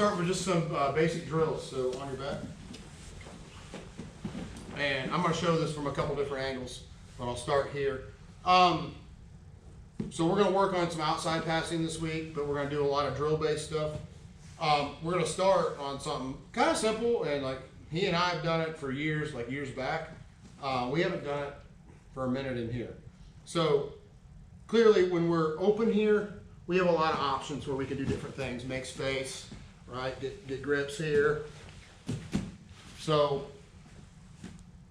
start with just some basic drills. So on your back. And I'm going to show this from a couple different angles, but I'll start here. So we're going to work on some outside passing this week, but we're going to do a lot of drill-based stuff. We're going to start on something kind of simple, and like he and I have done it for years, like years back. We haven't done it for a minute in here. So clearly when we're open here, we have a lot of options where we can do different things, make space, right? Get grips here. So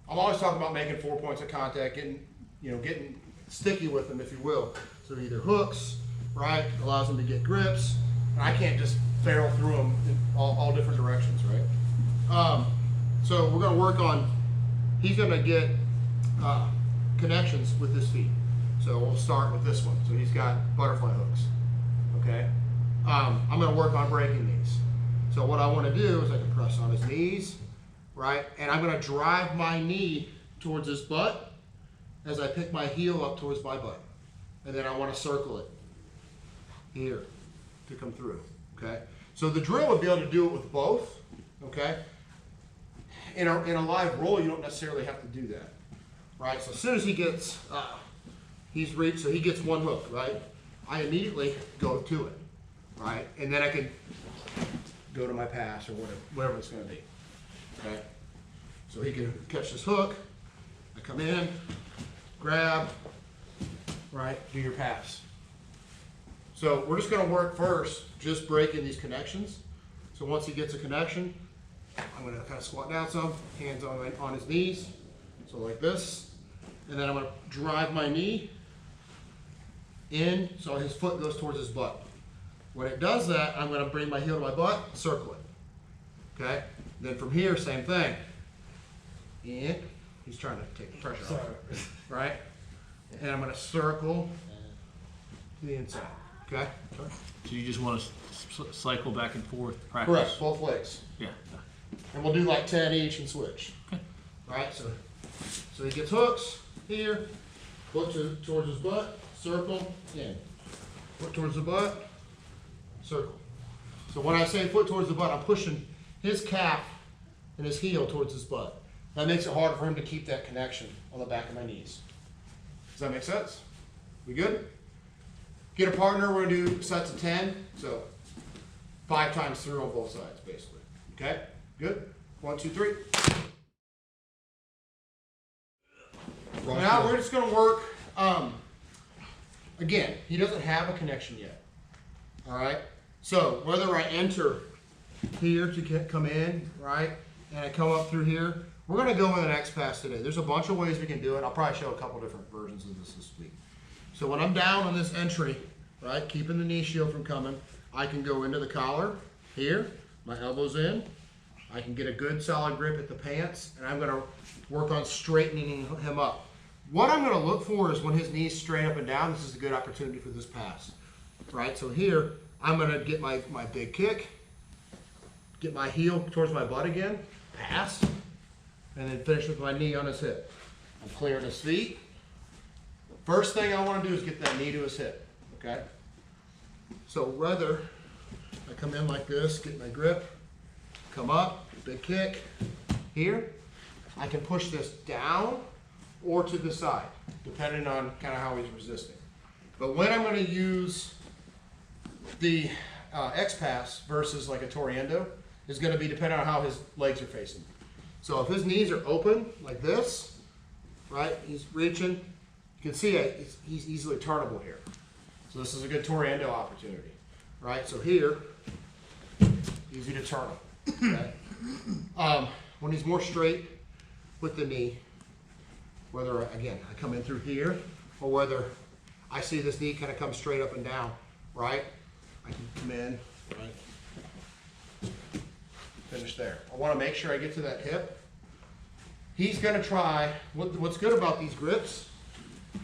I'm always talking about making 4 points of contact, getting sticky with them, if you will. So either hooks, right, allows them to get grips, and I can't just ferrule through them in all different directions, right? So we're going to work on, he's going to get connections with his feet. So we'll start with this one. So he's got butterfly hooks, okay? I'm going to work on breaking these. So what I want to do is I can press on his knees, right? And I'm going to drive my knee towards his butt as I pick my heel up towards my butt. And then I want to circle it here to come through, okay? So the drill would be able to do it with both, okay? In a live roll, you don't necessarily have to do that, right? So as soon as he gets, he's reached, so he gets one hook, right? I immediately go to it, right? And then I can go to my pass or whatever it's going to be, okay? So he can catch this hook, I come in, grab, right, do your pass. So we're just going to work first, just breaking these connections. So once he gets a connection, I'm going to kind of squat down some, hands on his knees, so like this. And then I'm going to drive my knee in so his foot goes towards his butt. When it does that, I'm going to bring my heel to my butt, circle it. Okay? Then from here, same thing. And he's trying to take the pressure off. Right? And I'm going to circle to the inside. Okay? So you just want to cycle back and forth, practice? Correct, both legs. Yeah. And we'll do like 10 each and switch. Okay. Right? So he gets hooks here, foot towards his butt, circle, in. Foot towards the butt, circle. So when I say foot towards the butt, I'm pushing his calf and his heel towards his butt. That makes it harder for him to keep that connection on the back of my knees. Does that make sense? We good? Get a partner, we're gonna do sets of 10, so 5 times through on both sides, basically. Okay, good? 1, 2, 3. Now we're just gonna work, again, he doesn't have a connection yet, all right? So whether I enter here to come in, right, and I come up through here, we're gonna go with an X pass today. There's a bunch of ways we can do it. I'll probably show a couple different versions of this week. So when I'm down on this entry, right, keeping the knee shield from coming, I can go into the collar here, my elbows in. I can get a good solid grip at the pants, and I'm gonna work on straightening him up. What I'm gonna look for is when his knee's straight up and down, this is a good opportunity for this pass, right? So here, I'm gonna get my big kick, get my heel towards my butt again, pass, and then finish with my knee on his hip. I'm clearing his feet. First thing I want to do is get that knee to his hip, okay? So whether I come in like this, get my grip, come up, big kick, here, I can push this down or to the side, depending on kind of how he's resisting. But when I'm going to use the X-Pass versus like a Toriendo is going to be dependent on how his legs are facing. So if his knees are open like this, right, he's reaching, you can see he's easily turnable here. So this is a good Toriendo opportunity, right? So here, easy to turn him, okay? When he's more straight with the knee, whether, again, I come in through here, or whether I see this knee kind of come straight up and down, right? I can come in, right? Finish there. I want to make sure I get to that hip. He's going to try, what's good about these grips,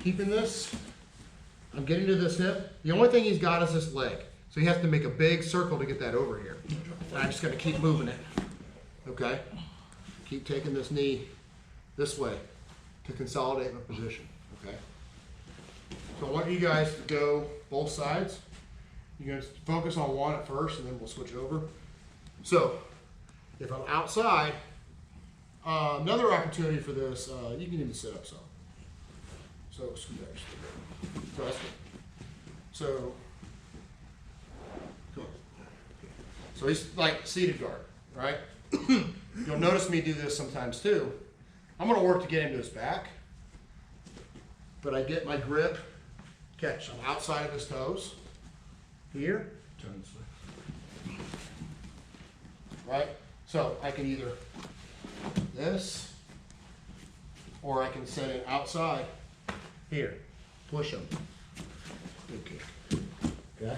keeping this, I'm getting to this hip. The only thing he's got is this leg. So he has to make a big circle to get that over here. And I'm just going to keep moving it, okay? Keep taking this knee this way to consolidate my position, okay? So I want you guys to go both sides. You're going to focus on one at first, and then we'll switch over. So, if I'm outside, another opportunity for this, you can even sit up some. So, scoot back just a little bit. So, that's good. So, come on. So he's like seated guard, right? You'll notice me do this sometimes too. I'm gonna work to get him to his back, but I get my grip, catch, I'm outside of his toes, here, right? So I can either this, or I can set it outside, here, push him. Good kick. Okay?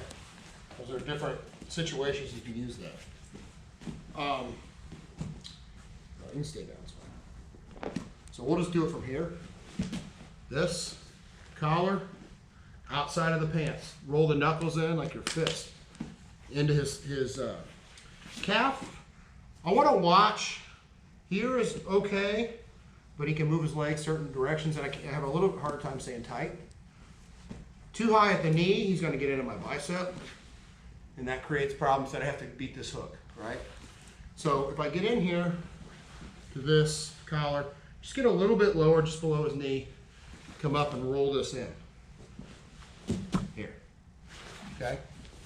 Those are different situations you can use that. You can stay down, it's fine. So we'll just do it from here. This, collar, outside of the pants. Roll the knuckles in like your fist into his calf. I want to watch. Here is okay, but he can move his legs certain directions, and I have a little harder time staying tight. Too high at the knee, he's going to get into my bicep, and that creates problems that I have to beat this hook, right? So if I get in here to this collar, just get a little bit lower, just below his knee, come up and roll this in. Here. Okay?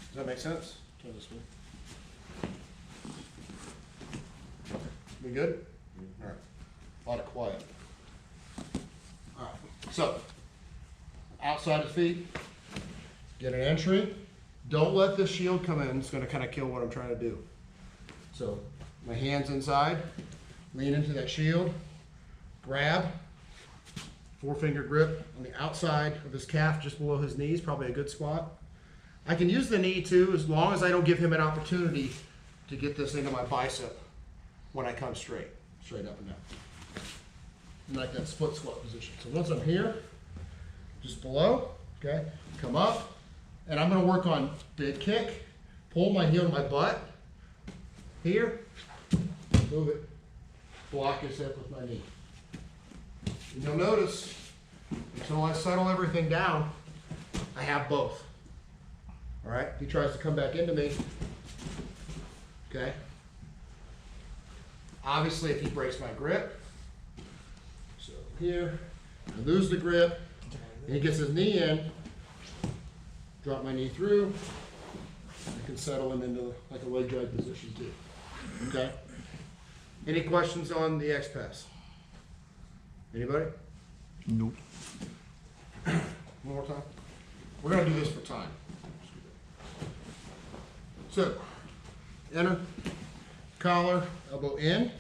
Does that make sense? Turn this way. We good? All right. A lot of quiet. All right. So, outside his feet, get an entry. Don't let this shield come in. It's going to kind of kill what I'm trying to do. So, my hands inside, lean into that shield, grab, four-finger grip on the outside of his calf, just below his knees, probably a good squat. I can use the knee too, as long as I don't give him an opportunity to get this into my bicep when I come straight up and down. And like that split squat position. So once I'm here, just below, okay, come up, and I'm gonna work on big kick, pull my heel to my butt, here, move it, block his hip with my knee. And you'll notice, until I settle everything down, I have both. All right, he tries to come back into me, okay? Obviously, if he breaks my grip, so here, I lose the grip, and he gets his knee in, drop my knee through, I can settle him into like a leg drag position too, okay? Any questions on the X-Pass? Anybody? Nope. One more time. We're gonna do this for time. So, enter, collar, elbow in,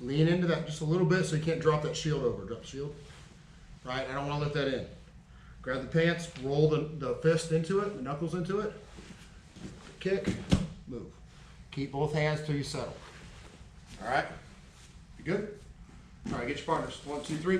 lean into that just a little bit so you can't drop that shield over. Drop the shield. Right, I don't wanna let that in. Grab the pants, roll the fist into it, the knuckles into it, kick, move. Keep both hands till you settle. All right, you good? All right, get your partners. 1, 2, 3.